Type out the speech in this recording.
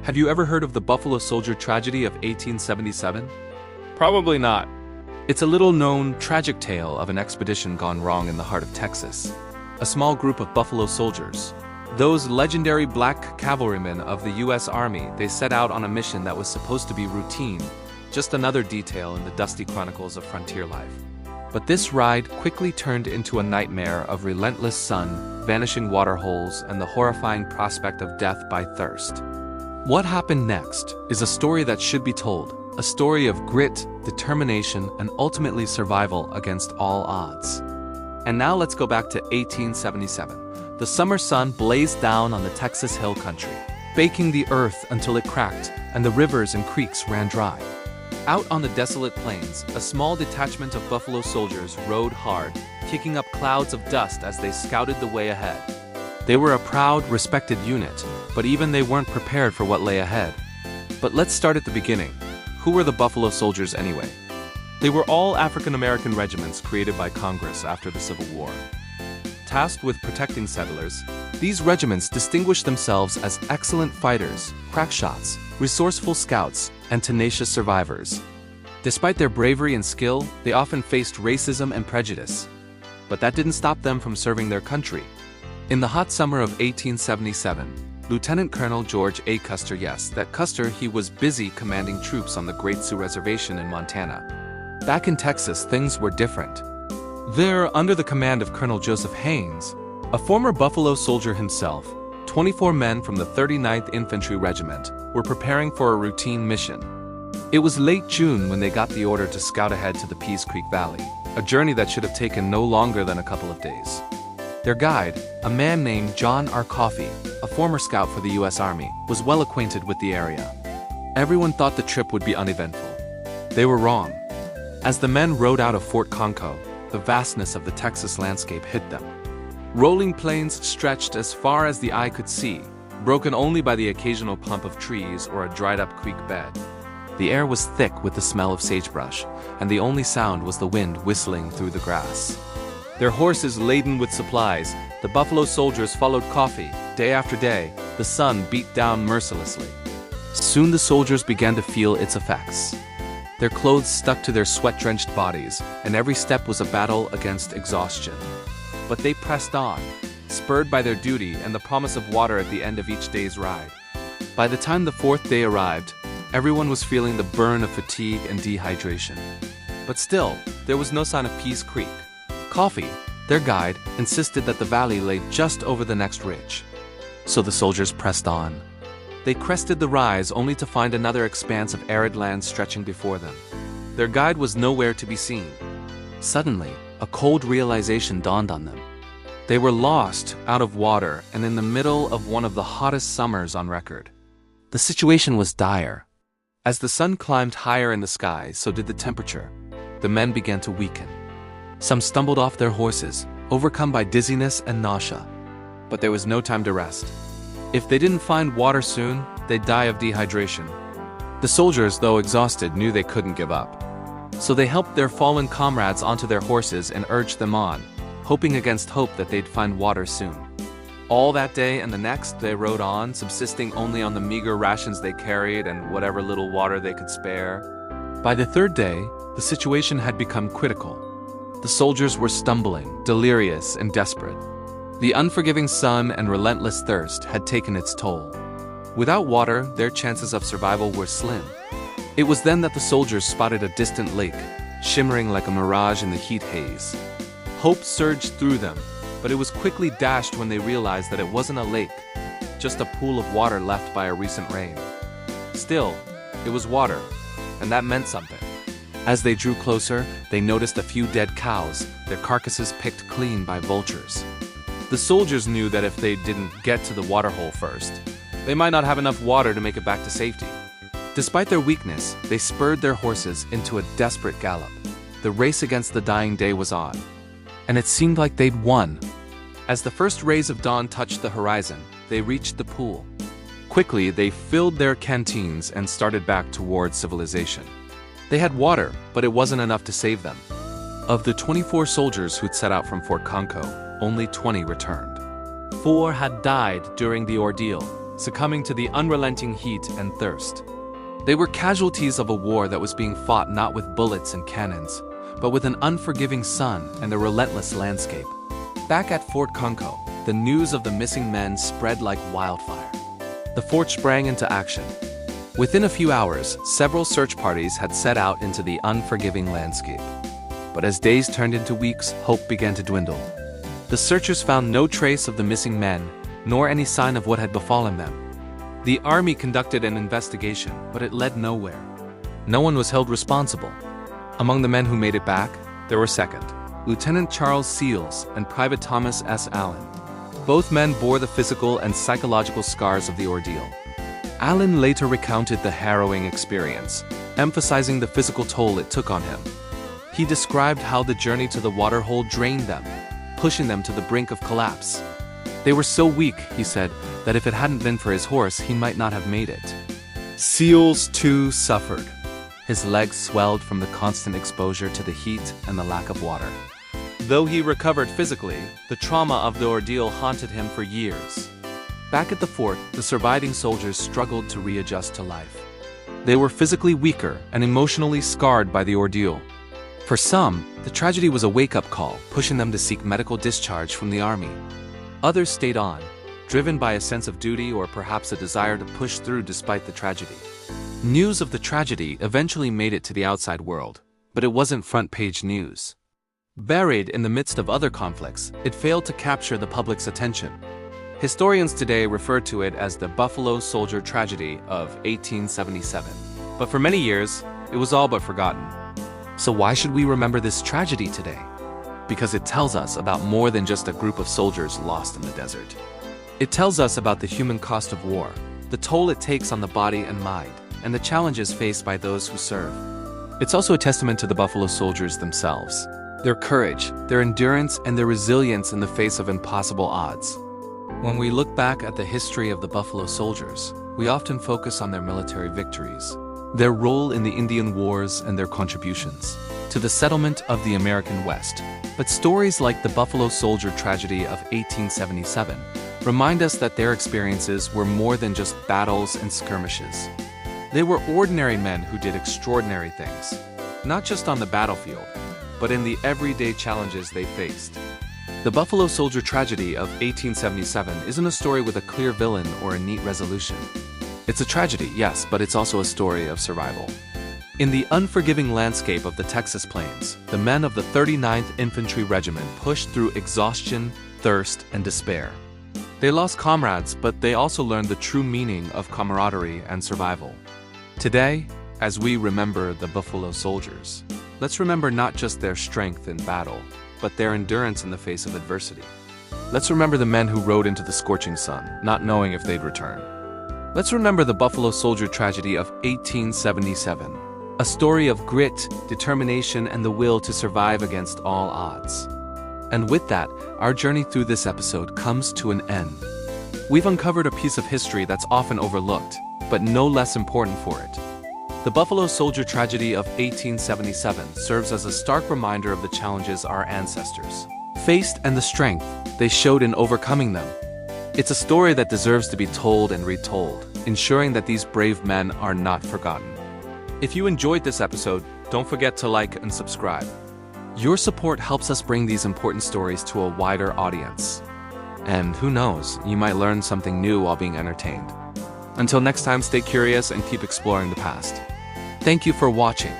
Have you ever heard of the Buffalo Soldier tragedy of 1877? Probably not. It's a little-known, tragic tale of an expedition gone wrong in the heart of Texas. A small group of Buffalo Soldiers, those legendary black cavalrymen of the U.S. Army, they set out on a mission that was supposed to be routine, just another detail in the dusty chronicles of frontier life. But this ride quickly turned into a nightmare of relentless sun, vanishing waterholes, and the horrifying prospect of death by thirst. What happened next is a story that should be told, a story of grit, determination, and ultimately survival against all odds. And now let's go back to 1877. The summer sun blazed down on the Texas hill country, baking the earth until it cracked, and the rivers and creeks ran dry. Out on the desolate plains, a small detachment of Buffalo Soldiers rode hard, kicking up clouds of dust as they scouted the way ahead. They were a proud, respected unit, but even they weren't prepared for what lay ahead. But let's start at the beginning. Who were the Buffalo Soldiers anyway? They were all African-American regiments created by Congress after the Civil War. Tasked with protecting settlers, these regiments distinguished themselves as excellent fighters, crack shots, resourceful scouts, and tenacious survivors. Despite their bravery and skill, they often faced racism and prejudice. But that didn't stop them from serving their country. In the hot summer of 1877, Lieutenant Colonel George A. Custer, he was busy commanding troops on the Great Sioux Reservation in Montana. Back in Texas, things were different. There, under the command of Colonel Joseph Haynes, a former Buffalo Soldier himself, 24 men from the 39th Infantry Regiment were preparing for a routine mission. It was late June when they got the order to scout ahead to the Pease Creek Valley, a journey that should have taken no longer than a couple of days. Their guide, a man named John R. Coffey, a former scout for the U.S. Army, was well acquainted with the area. Everyone thought the trip would be uneventful. They were wrong. As the men rode out of Fort Conco, the vastness of the Texas landscape hit them. Rolling plains stretched as far as the eye could see, broken only by the occasional clump of trees or a dried-up creek bed. The air was thick with the smell of sagebrush, and the only sound was the wind whistling through the grass. Their horses laden with supplies, the Buffalo Soldiers followed Coffey. Day after day, the sun beat down mercilessly. Soon the soldiers began to feel its effects. Their clothes stuck to their sweat-drenched bodies, and every step was a battle against exhaustion. But they pressed on, spurred by their duty and the promise of water at the end of each day's ride. By the time the fourth day arrived, everyone was feeling the burn of fatigue and dehydration. But still, there was no sign of Pease Creek. Coffey, their guide, insisted that the valley lay just over the next ridge. So the soldiers pressed on. They crested the rise only to find another expanse of arid land stretching before them. Their guide was nowhere to be seen. Suddenly, a cold realization dawned on them. They were lost, out of water, and in the middle of one of the hottest summers on record. The situation was dire. As the sun climbed higher in the sky, so did the temperature. The men began to weaken. Some stumbled off their horses, overcome by dizziness and nausea. But there was no time to rest. If they didn't find water soon, they'd die of dehydration. The soldiers, though exhausted, knew they couldn't give up. So they helped their fallen comrades onto their horses and urged them on, hoping against hope that they'd find water soon. All that day and the next, they rode on, subsisting only on the meager rations they carried and whatever little water they could spare. By the third day, the situation had become critical. The soldiers were stumbling, delirious, and desperate. The unforgiving sun and relentless thirst had taken its toll. Without water, their chances of survival were slim. It was then that the soldiers spotted a distant lake, shimmering like a mirage in the heat haze. Hope surged through them, but it was quickly dashed when they realized that it wasn't a lake, just a pool of water left by a recent rain. Still, it was water, and that meant something. As they drew closer, they noticed a few dead cows, their carcasses picked clean by vultures. The soldiers knew that if they didn't get to the waterhole first, they might not have enough water to make it back to safety. Despite their weakness, they spurred their horses into a desperate gallop. The race against the dying day was on, and it seemed like they'd won. As the first rays of dawn touched the horizon, they reached the pool. Quickly, they filled their canteens and started back toward civilization. They had water, but it wasn't enough to save them. Of the 24 soldiers who'd set out from Fort Conco, only 20 returned. 4 had died during the ordeal, succumbing to the unrelenting heat and thirst. They were casualties of a war that was being fought not with bullets and cannons, but with an unforgiving sun and a relentless landscape. Back at Fort Conco, the news of the missing men spread like wildfire. The fort sprang into action. Within a few hours, several search parties had set out into the unforgiving landscape. But as days turned into weeks, hope began to dwindle. The searchers found no trace of the missing men, nor any sign of what had befallen them. The army conducted an investigation, but it led nowhere. No one was held responsible. Among the men who made it back, there were Second Lieutenant Charles Seals and Private Thomas S. Allen. Both men bore the physical and psychological scars of the ordeal. Allen later recounted the harrowing experience, emphasizing the physical toll it took on him. He described how the journey to the waterhole drained them, pushing them to the brink of collapse. They were so weak, he said, that if it hadn't been for his horse, he might not have made it. Seals, too, suffered. His legs swelled from the constant exposure to the heat and the lack of water. Though he recovered physically, the trauma of the ordeal haunted him for years. Back at the fort, the surviving soldiers struggled to readjust to life. They were physically weaker and emotionally scarred by the ordeal. For some, the tragedy was a wake-up call, pushing them to seek medical discharge from the army. Others stayed on, driven by a sense of duty or perhaps a desire to push through despite the tragedy. News of the tragedy eventually made it to the outside world, but it wasn't front-page news. Buried in the midst of other conflicts, it failed to capture the public's attention. Historians today refer to it as the Buffalo Soldier tragedy of 1877. But for many years, it was all but forgotten. So why should we remember this tragedy today? Because it tells us about more than just a group of soldiers lost in the desert. It tells us about the human cost of war, the toll it takes on the body and mind, and the challenges faced by those who serve. It's also a testament to the Buffalo Soldiers themselves. Their courage, their endurance, and their resilience in the face of impossible odds. When we look back at the history of the Buffalo Soldiers, we often focus on their military victories, their role in the Indian Wars, and their contributions to the settlement of the American West. But stories like the Buffalo Soldier tragedy of 1877 remind us that their experiences were more than just battles and skirmishes. They were ordinary men who did extraordinary things, not just on the battlefield, but in the everyday challenges they faced. The Buffalo Soldier tragedy of 1877 isn't a story with a clear villain or a neat resolution. It's a tragedy, yes, but it's also a story of survival. In the unforgiving landscape of the Texas plains, the men of the 39th Infantry Regiment pushed through exhaustion, thirst, and despair. They lost comrades, but they also learned the true meaning of camaraderie and survival. Today, as we remember the Buffalo Soldiers, let's remember not just their strength in battle, but their endurance in the face of adversity. Let's remember the men who rode into the scorching sun, not knowing if they'd return. Let's remember the Buffalo Soldier tragedy of 1877, a story of grit, determination, and the will to survive against all odds. And with that, our journey through this episode comes to an end. We've uncovered a piece of history that's often overlooked, but no less important for it. The Buffalo Soldier tragedy of 1877 serves as a stark reminder of the challenges our ancestors faced and the strength they showed in overcoming them. It's a story that deserves to be told and retold, ensuring that these brave men are not forgotten. If you enjoyed this episode, don't forget to like and subscribe. Your support helps us bring these important stories to a wider audience. And who knows, you might learn something new while being entertained. Until next time, stay curious and keep exploring the past. Thank you for watching.